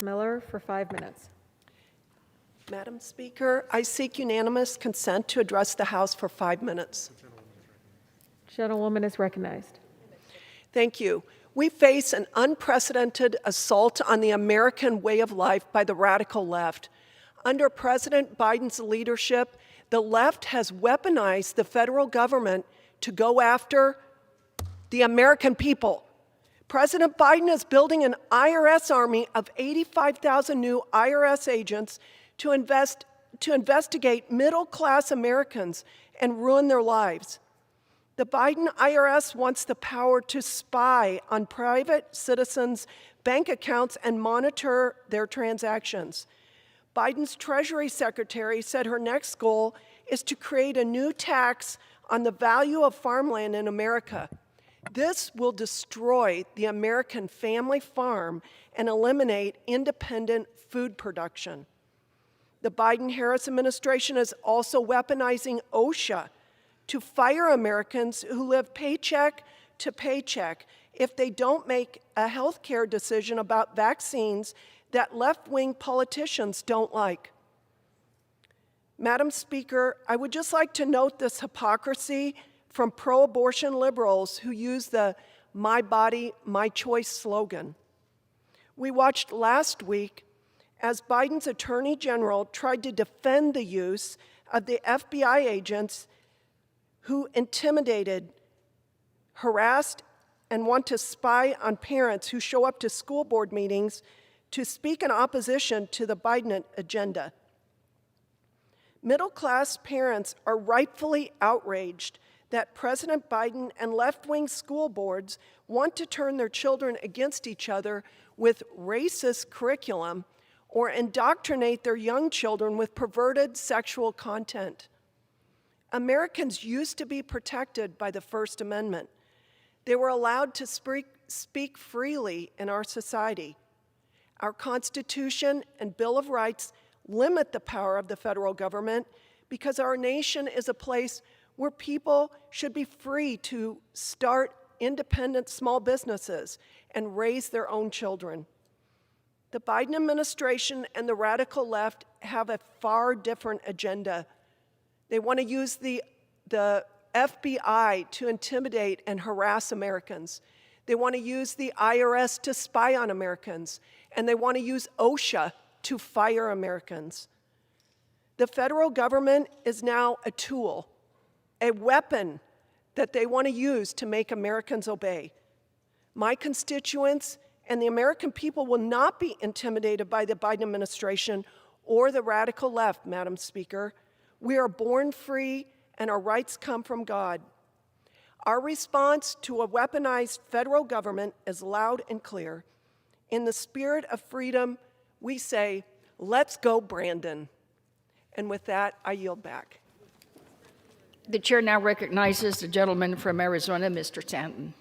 Miller for 5 minutes. Madam Speaker, I seek unanimous consent to address the House for 5 minutes. Gentlewoman is recognized. Thank you. We face an unprecedented assault on the American way of life by the radical left. Under President Biden's leadership, the left has weaponized the federal government to go after the American people. President Biden is building an IRS army of 85,000 new IRS agents to investigate middle-class Americans and ruin their lives. The Biden IRS wants the power to spy on private citizens' bank accounts and monitor their transactions. Biden's Treasury Secretary said her next goal is to create a new tax on the value of farmland in America. This will destroy the American family farm and eliminate independent food production. The Biden-Harris administration is also weaponizing OSHA to fire Americans who live paycheck to paycheck if they don't make a health care decision about vaccines that left-wing politicians don't like. Madam Speaker, I would just like to note this hypocrisy from pro-abortion liberals who use the "My Body, My Choice" slogan. We watched last week as Biden's Attorney General tried to defend the use of the FBI agents who intimidated, harassed, and want to spy on parents who show up to school board meetings to speak in opposition to the Biden agenda. Middle-class parents are rightfully outraged that President Biden and left-wing school boards want to turn their children against each other with racist curriculum or indoctrinate their young children with perverted sexual content. Americans used to be protected by the First Amendment. They were allowed to speak freely in our society. Our Constitution and Bill of Rights limit the power of the federal government because our nation is a place where people should be free to start independent small businesses and raise their own children. The Biden administration and the radical left have a far different agenda. They want to use the FBI to intimidate and harass Americans. They want to use the IRS to spy on Americans. And they want to use OSHA to fire Americans. The federal government is now a tool, a weapon that they want to use to make Americans obey. My constituents and the American people will not be intimidated by the Biden administration or the radical left, Madam Speaker. We are born free, and our rights come from God. Our response to a weaponized federal government is loud and clear. In the spirit of freedom, we say, "Let's go, Brandon." And with that, I yield back. The chair now recognizes the gentleman from Arizona, Mr. Stanton.